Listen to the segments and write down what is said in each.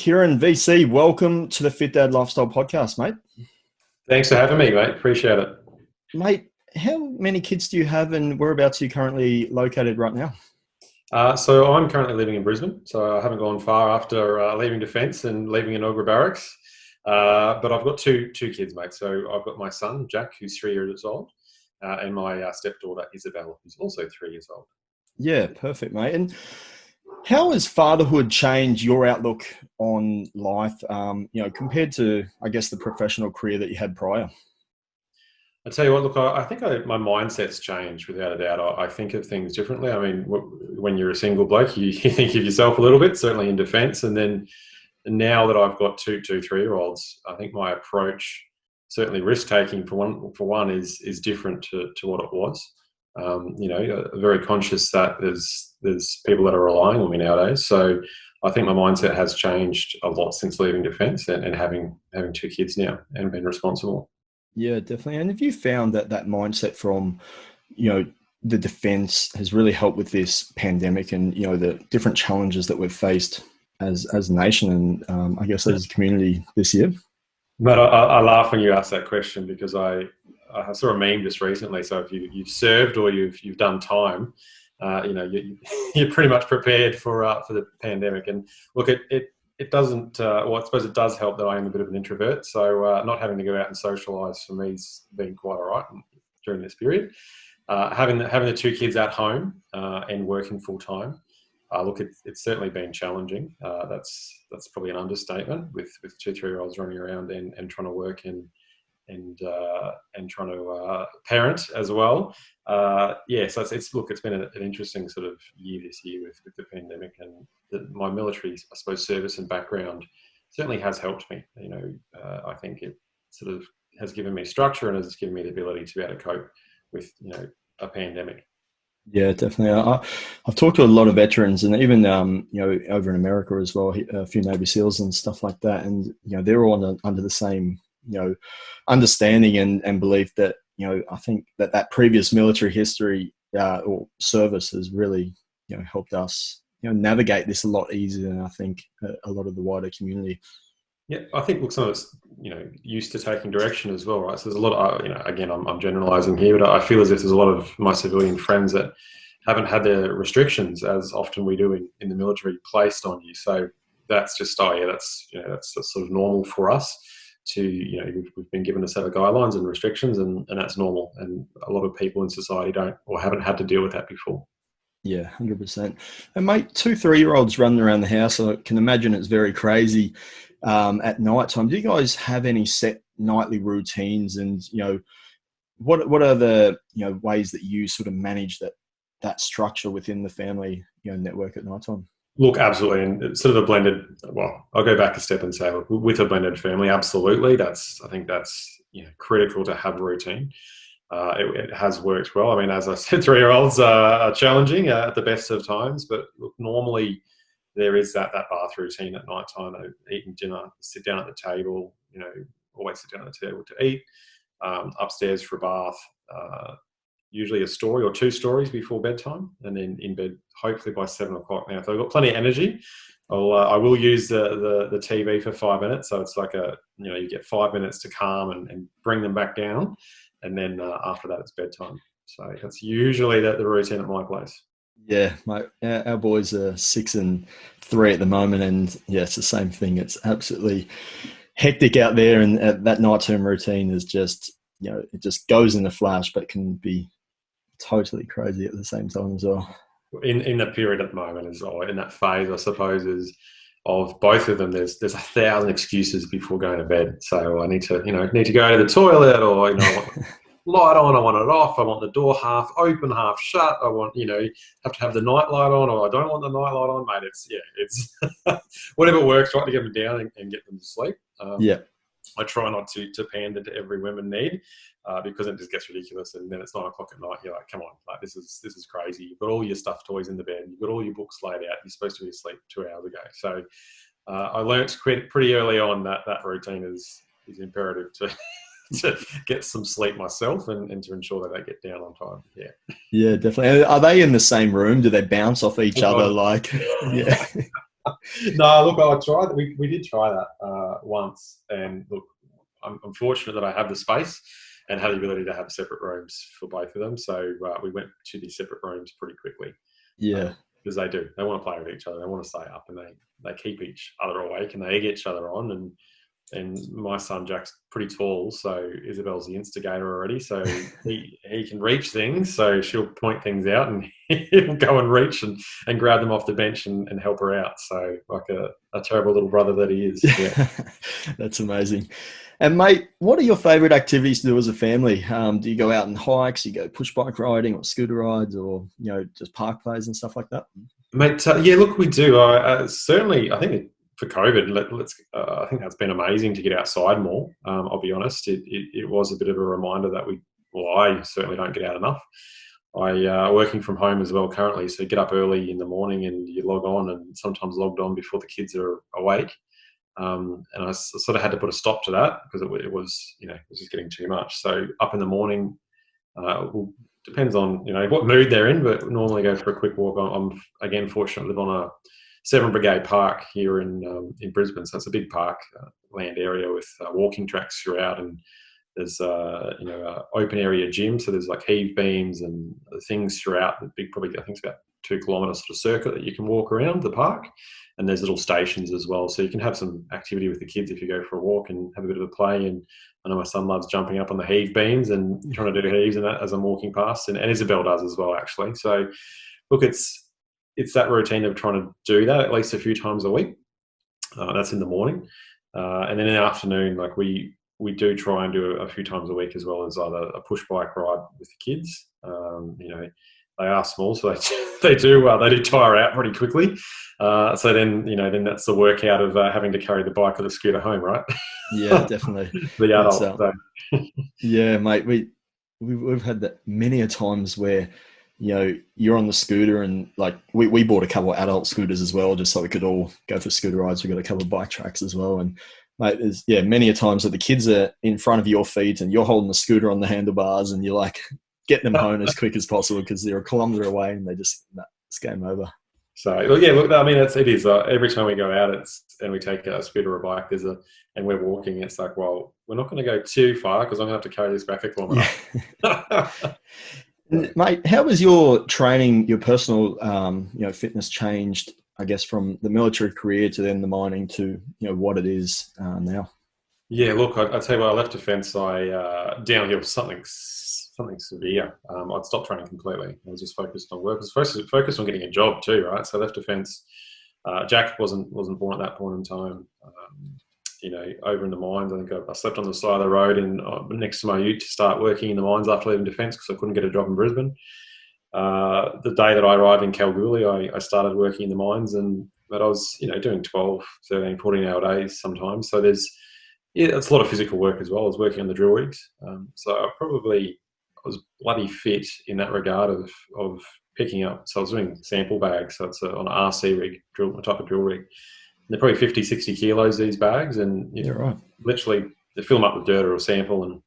Keighran VC, welcome to the Fit Dad Lifestyle Podcast, mate. Thanks for having me, mate. Appreciate it. Mate, how many kids do you have and whereabouts are you currently located right now? So I'm currently living in Brisbane, so I haven't gone far after leaving Defence and leaving Enoggera Barracks. But I've got two kids, mate. So I've got my son, Jack, who's 3 years old, and my stepdaughter, Isabel, who's also 3 years old. Yeah, perfect, mate. And how has fatherhood changed your outlook on life, compared to, I guess, the professional career that you had prior? I tell you what, look, I think my mindset's changed without a doubt. I think of things differently. I mean, when you're a single bloke, you think of yourself a little bit, certainly in defence. And then now that I've got two 3-year-olds, I think my approach, certainly risk taking for one is different to what it was. Very conscious that there's people that are relying on me nowadays. So I think my mindset has changed a lot since leaving defence and having two kids now and being responsible. Yeah, definitely. And have you found that mindset from, the defence has really helped with this pandemic and, the different challenges that we've faced as a nation and I guess as a community this year? But I laugh when you ask that question because I saw a meme just recently. So if you've served or you've done time, you're pretty much prepared for the pandemic. And look, it doesn't. Well, I suppose it does help that I am a bit of an introvert. So not having to go out and socialise for me has been quite all right during this period. Having the two kids at home and working full time. Look, it's certainly been challenging. That's probably an understatement with two 3-year-olds running around and trying to work and trying to parent as well. So it's been an interesting sort of year this year with the pandemic, and my military, I suppose, service and background certainly has helped me. I think it sort of has given me structure and has given me the ability to be able to cope with a pandemic. Yeah, definitely. I've talked to a lot of veterans and even, over in America as well, a few Navy SEALs and stuff like that. And, they're all under the same, understanding and belief that, I think that previous military history or service has really, helped us, navigate this a lot easier than I think a lot of the wider community. Yeah, I think some of it's used to taking direction as well, right? So there's a lot of again, I'm generalising here, but I feel as if there's a lot of my civilian friends that haven't had the restrictions as often we do in the military placed on you. So that's just that's sort of normal for us to we've been given a set of guidelines and restrictions, and that's normal. And a lot of people in society don't or haven't had to deal with that before. Yeah, 100%. And mate, two 3-year-olds running around the house, I can imagine it's very crazy at night time. Do you guys have any set nightly routines? And, what are the, ways that you sort of manage that structure within the family, network at night time? Look, absolutely. And it's sort of a blended, well, I'll go back a step and say, look, with a blended family, absolutely. I think that's critical to have a routine. It has worked well. I mean, as I said, 3-year-olds are challenging at the best of times, but look, normally there is that bath routine at night time, eating dinner, sit down at the table, always sit down at the table to eat, upstairs for a bath, usually a story or 2 stories before bedtime, and then in bed, hopefully by 7 o'clock. Now, if I've got plenty of energy, I will use the TV for 5 minutes. So it's like you get 5 minutes to calm and bring them back down. And then after that, it's bedtime. So that's usually the routine at my place. Yeah, our boys are 6 and 3 at the moment, and yeah, it's the same thing. It's absolutely hectic out there, and that nighttime routine is just, it just goes in a flash, but can be totally crazy at the same time as well. In the period at the moment as well, in that phase, I suppose, is of both of them. There's 1,000 excuses before going to bed. So I need to go to the toilet, or light on, I want it off, I want the door half open, half shut, I want, have to have the night light on, or I don't want the night light on, mate. It's whatever works, trying to get them down and get them to sleep. I try not to pander to every women need because it just gets ridiculous, and then it's 9 o'clock at night, you're like, come on, like this is crazy. You've got all your stuffed toys in the bed, you've got all your books laid out, you're supposed to be asleep 2 hours ago. So I learnt pretty early on that routine is imperative to get some sleep myself and to ensure that they get down on time. Yeah, definitely. Are they in the same room? Do they bounce off each other? Like, yeah. No, look, I tried. We did try that once, and look, I'm fortunate that I have the space and had the ability to have separate rooms for both of them. So we went to these separate rooms pretty quickly. Yeah. Because they do. They want to play with each other. They want to stay up, and they keep each other awake, and they egg each other on. And my son Jack's pretty tall, so Isabel's the instigator already. So he can reach things. So she'll point things out, and he'll go and reach and grab them off the bench and help her out. So like a terrible little brother that he is. Yeah. That's amazing. And mate, what are your favourite activities to do as a family? Do you go out on hikes? Do you go push bike riding or scooter rides, or just park plays and stuff like that? Mate, yeah, look, we do. Certainly, I think for COVID, I think that's been amazing to get outside more. I'll be honest, it was a bit of a reminder that I certainly don't get out enough. I working from home as well currently, so get up early in the morning and you log on, and sometimes logged on before the kids are awake. And I sort of had to put a stop to that because it was just getting too much. So up in the morning, depends on what mood they're in, but normally go for a quick walk. I'm again fortunate to live on a 7 Brigade Park here in Brisbane, so it's a big park land area with walking tracks throughout, and there's open area gym, so there's like heave beams and things throughout the big, probably I think it's about 2 kilometre sort of circuit that you can walk around the park. And there's little stations as well, so you can have some activity with the kids if you go for a walk and have a bit of a play. And I know my son loves jumping up on the heave beams and trying to do heaves and that as I'm walking past, and Isabel does as well, actually. So look, it's that routine of trying to do that at least a few times a week. That's in the morning, and then in the afternoon, like we do try and do a few times a week, as well as either a push bike ride with the kids. They are small, so they do tire out pretty quickly. So then that's the workout of having to carry the bike or the scooter home, right? Yeah, definitely. The adult. Yeah, mate. We've had that many a times where you're on the scooter, and like we bought a couple of adult scooters as well, just so we could all go for scooter rides. We got a couple of bike tracks as well, and mate, there's many a times that the kids are in front of your feet and you're holding the scooter on the handlebars, and you're like getting them home as quick as possible because they're a kilometre away, and it's game over. So yeah, look, I mean, it is every time we go out, and we take a scooter or a bike, and we're walking. It's like, well, we're not going to go too far because I'm going to have to carry this back a kilometre. Yeah. Mate, how has your training, your personal, fitness changed? I guess from the military career to then the mining to what it is now. Yeah, look, I tell you what, I left defence. Downhill something severe. I'd stopped training completely. I was just focused on work. I was focused on getting a job too, right? So I left defence. Jack wasn't born at that point in time. Over in the mines, I think I slept on the side of the road and next to my ute to start working in the mines after leaving defence because I couldn't get a job in Brisbane. The day that I arrived in Kalgoorlie, I started working in the mines, but I was doing 12, 13, 14-hour days sometimes. So it's a lot of physical work as well. I was working on the drill rigs, so I was bloody fit in that regard of picking up. So I was doing sample bags. So it's on an RC rig, a type of drill rig. And they're probably 50, 60 kilos, these bags. And right. Literally they fill them up with dirt or a sample, and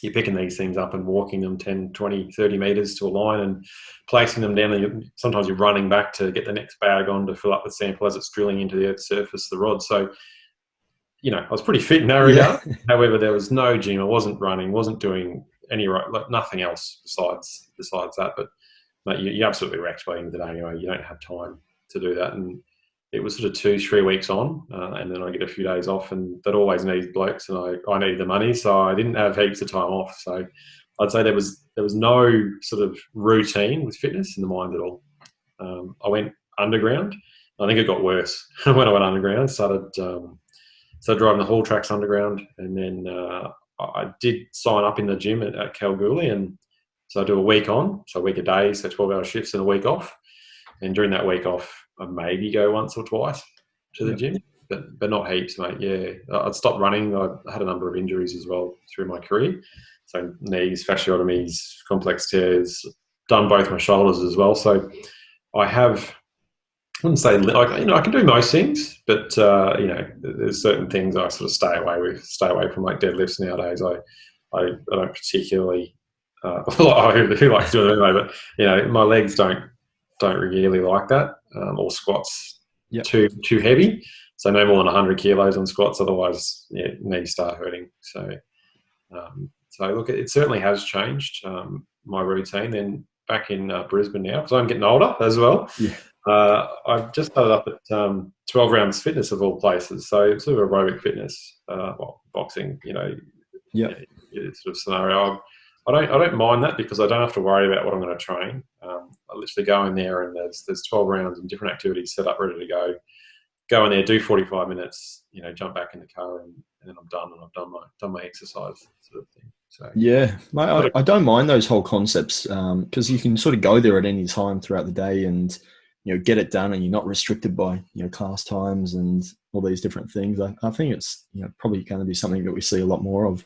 you're picking these things up and walking them 10, 20, 30 metres to a line and placing them down. And sometimes you're running back to get the next bag on to fill up the sample as it's drilling into the earth's surface, the rod. So, I was pretty fit in that regard. Yeah. However, there was no gym. I wasn't running, wasn't doing nothing else besides that. But mate, you're absolutely wrecked by the end of the day anyway. You don't have time to do that. And it was sort of 2-3 weeks on, and then I get a few days off, and that always needs blokes, and I needed the money, so I didn't have heaps of time off. So I'd say there was no sort of routine with fitness in the mind at all. I went underground. I think it got worse when I went underground. Started driving the haul tracks underground, and then I did sign up in the gym at Kalgoorlie, and so I do a week on, so a week a day, so 12-hour shifts and a week off. And during that week off, I maybe go once or twice to the gym, but not heaps, mate. Yeah, I'd stopped running. I had a number of injuries as well through my career. So knees, fasciotomies, complex tears, done both my shoulders as well. So I wouldn't say, I can do most things, but, there's certain things I sort of stay away from, like deadlifts nowadays. I don't particularly, who likes doing it anyway, but, my legs don't really like that, or squats. Yep. too heavy. So no more than 100 kilos on squats, otherwise knees start hurting. So look, it certainly has changed my routine. Then back in Brisbane now, because I'm getting older as well. Yeah. I've just started up at 12 Rounds Fitness of all places. So sort of aerobic fitness, boxing, Yep. sort of scenario. I don't mind that because I don't have to worry about what I'm going to train. I literally go in there and there's 12 rounds and different activities set up ready to go. Go in there, do 45 minutes, jump back in the car, and then I'm done, and I've done my exercise sort of thing. So Yeah, mate, I don't mind those whole concepts because you can sort of go there at any time throughout the day and get it done, and you're not restricted by class times and all these different things. I think it's probably going to be something that we see a lot more of.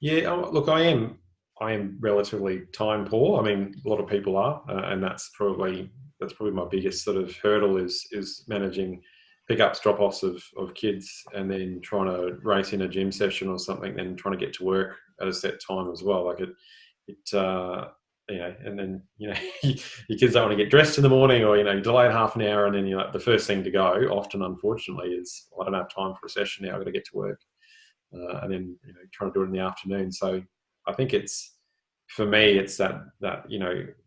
yeah, look, I am relatively time poor. I mean, a lot of people are, and that's probably my biggest sort of hurdle is managing pickups, drop-offs of kids, and then trying to race in a gym session or something, then trying to get to work at a set time as well. Like and then your kids don't want to get dressed in the morning, or you delay it half an hour, and then the first thing to go, often unfortunately, is I don't have time for a session now. I've got to get to work, and then trying to do it in the afternoon. So I think for me, it's that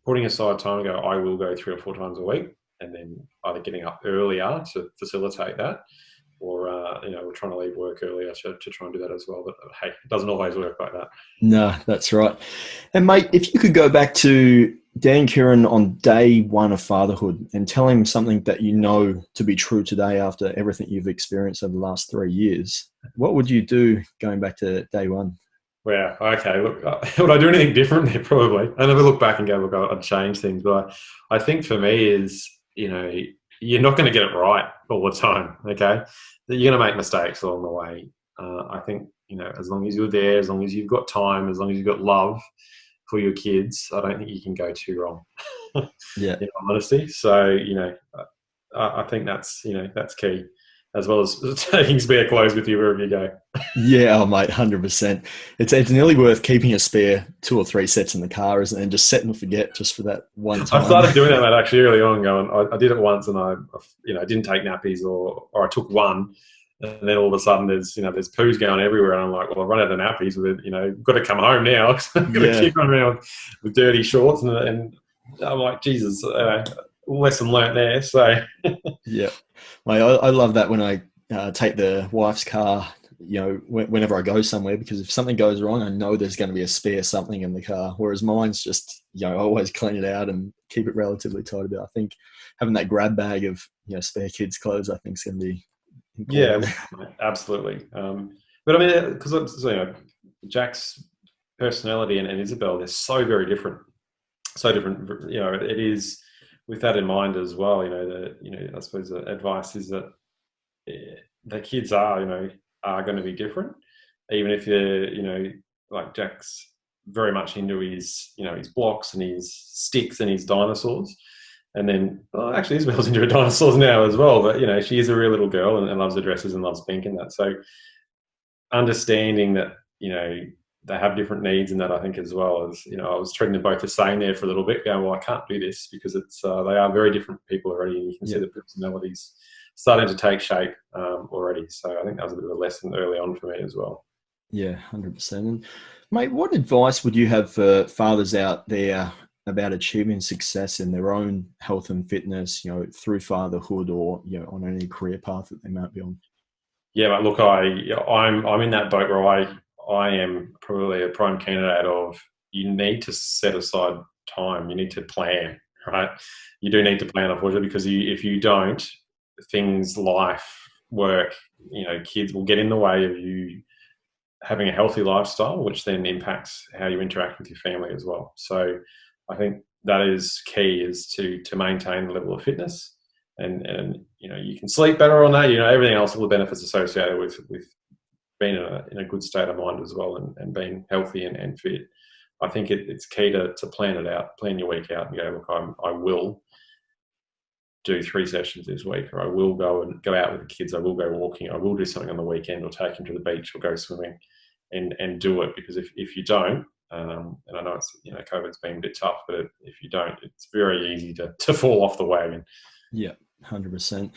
putting aside time to go, I will go 3 or 4 times a week, and then either getting up earlier to facilitate that, or we're trying to leave work earlier to try and do that as well. But hey, it doesn't always work like that. No, that's right. And mate, if you could go back to Dan Keighran on day one of fatherhood and tell him something that you know to be true today after everything you've experienced over the last 3 years, what would you do going back to day one? Wow. Okay. Look, would I do anything different? Yeah, probably. I never look back and go, look, I'd change things. But I think for me is, you're not going to get it right all the time. Okay. You're going to make mistakes along the way. I think, as long as you're there, as long as you've got time, as long as you've got love for your kids, I don't think you can go too wrong. Yeah. In all honesty. So, I think that's key, as well as taking spare clothes with you wherever you go. Yeah, oh, mate, 100%. It's nearly worth keeping a spare 2 or 3 sets in the car, isn't it? And just set and forget just for that one time. I started doing that, mate, actually early on. I did it once, and I didn't take nappies, or I took one, and then all of a sudden there's poos going everywhere, and I'm like, well, I've run out of nappies. Got to come home now. I've got to keep running around with dirty shorts, and I'm like, Jesus, lesson learnt there. So yeah, mate, I love that when I take the wife's car. Whenever I go somewhere, because if something goes wrong, I know there's going to be a spare something in the car. Whereas mine's just, I always clean it out and keep it relatively tidy. But I think having that grab bag of, spare kids' clothes, I think is going to be important. Yeah, absolutely. But I mean, because Jack's personality and Isabel, they're so very different. So different. It is with that in mind as well. I suppose the advice is that the kids are going to be different, even if they're like Jack's very much into his his blocks and his sticks and his dinosaurs. And then, actually, Isabel's into her dinosaurs now as well. But she is a real little girl and loves the dresses and loves pink and that. So understanding that they have different needs and that, I think, as well as I was treating them both the same there for a little bit, going, well, I can't do this because it's they are very different people already, and you can see the personalities starting to take shape already. So I think that was a bit of a lesson early on for me as well. Yeah, 100%. And mate, what advice would you have for fathers out there about achieving success in their own health and fitness, through fatherhood or on any career path that they might be on? Yeah, but look, I'm in that boat where I am probably a prime candidate of, you need to set aside time. You need to plan, right? You do need to plan, unfortunately, because if you don't, things, life, work, kids will get in the way of you having a healthy lifestyle, which then impacts how you interact with your family as well. So I think that is key, is to maintain the level of fitness, and you can sleep better on that. Everything else, all the benefits associated with being in a good state of mind as well, and being healthy and fit. I think it's key to plan it out, plan your week out, and go, look, I will do 3 sessions this week, or I will go out with the kids. I will go walking. I will do something on the weekend, or take them to the beach, or go swimming, and do it. Because if you don't, and I know it's COVID's been a bit tough, but if you don't, it's very easy to fall off the wagon. Yeah, 100%.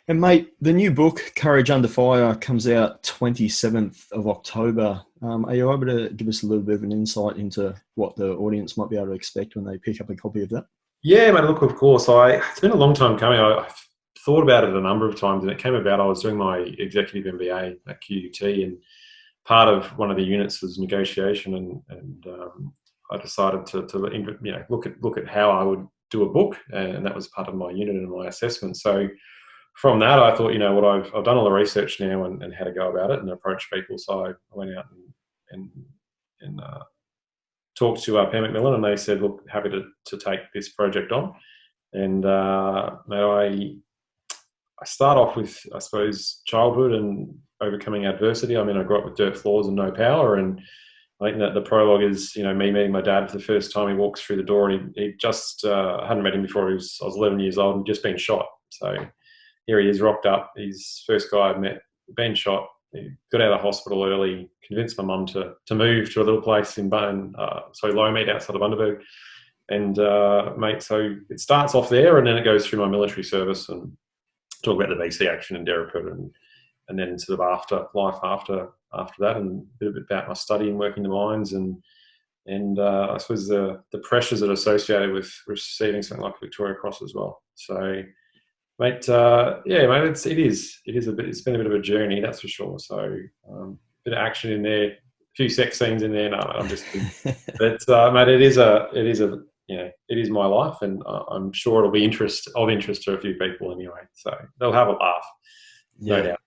And mate, the new book, Courage Under Fire, comes out 27th of October. Are you able to give us a little bit of an insight into what the audience might be able to expect when they pick up a copy of that? Yeah, mate, look, of course. It's been a long time coming. I've thought about it a number of times, and it came about. I was doing my executive MBA at QUT, and part of one of the units was negotiation, and I decided to look at how I would do a book, and that was part of my unit and my assessment. So from that, I thought, I've done all the research now and how to go about it and approach people. So I went out and talked to Pam McMillan, and they said, look, happy to take this project on. And I start off with, I suppose, childhood and overcoming adversity. I mean, I grew up with dirt floors and no power, and I think that the prologue is, me meeting my dad for the first time. He walks through the door, and he just hadn't met him before. I was 11 years old and just been shot. So here he is, rocked up. He's the first guy I've met, been shot. He got out of the hospital early, convinced my mum to move to a little place in Lowmead outside of Bundaberg. And mate, so it starts off there, and then it goes through my military service and talk about the VC action in Derriput, and then sort of after that, and a bit about my study and working the mines, and I suppose the pressures that are associated with receiving something like a Victoria Cross as well. So, mate, it's been a bit of a journey, that's for sure. So, a bit of action in there, a few sex scenes in there. No, I'm just kidding. But mate, it is my life, and I'm sure it'll be of interest to a few people anyway. So they'll have a laugh, no doubt.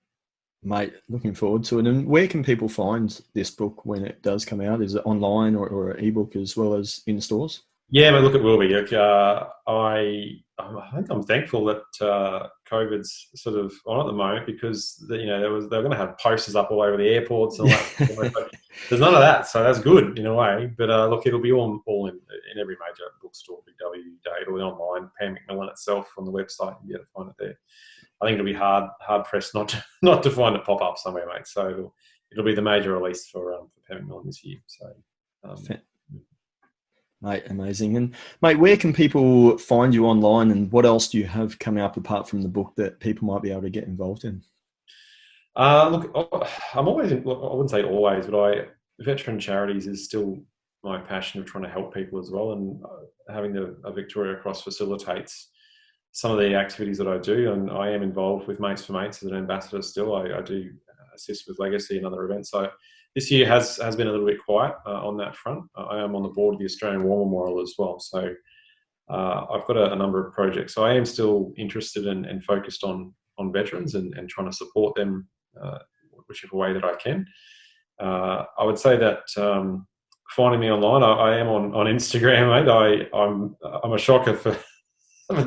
Mate, looking forward to it. And where can people find this book when it does come out? Is it online or an ebook as well as in stores? Yeah, but look, it will be. I think I'm thankful that COVID's sort of on at the moment, because they were going to have posters up all over the airports and all that. There's none of that, so that's good in a way. But look, it'll be all in every major bookstore, Big W, it'll be online. Pam McMillan itself on the website, you'll be able to find it there. I think it'll be hard pressed not to find it pop up somewhere, mate. So it'll be the major release for Pam McMillan this year. So. Mate, amazing. And mate, where can people find you online, and what else do you have coming up apart from the book that people might be able to get involved in? Look, I'm always, I wouldn't say always, but veteran charities is still my passion of trying to help people as well. And having a Victoria Cross facilitates some of the activities that I do. And I am involved with Mates for Mates as an ambassador still. I do assist with Legacy and other events. So this year has been a little bit quiet on that front. I am on the board of the Australian War Memorial as well. So I've got a number of projects. So I am still interested and focused on veterans and trying to support them whichever way that I can. I would say that finding me online, I am on Instagram, mate. I'm a shocker for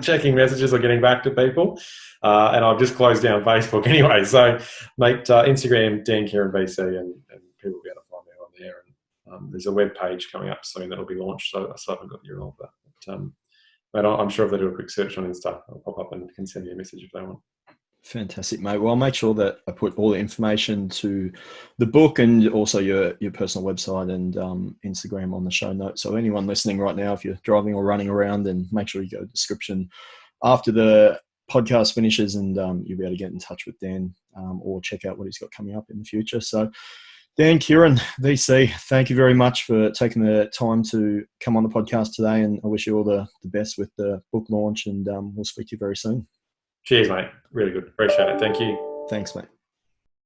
checking messages or getting back to people. And I've just closed down Facebook anyway. So, mate, Instagram, Dan Keighran VC, and people will be able to find me on there. And there's a web page coming up soon that'll be launched. So I still haven't got the URL of that. But I'm sure if they do a quick search on Insta, I'll pop up and can send you a message if they want. Fantastic, mate. Well, I'll make sure that I put all the information to the book and also your personal website and Instagram on the show notes. So anyone listening right now, if you're driving or running around, then make sure you go to the description after the podcast finishes, and you'll be able to get in touch with Dan or check out what he's got coming up in the future. So Dan Keighran VC, thank you very much for taking the time to come on the podcast today, and I wish you all the best with the book launch, and we'll speak to you very soon. Cheers, mate. Really good. Appreciate it. Thank you. Thanks, mate.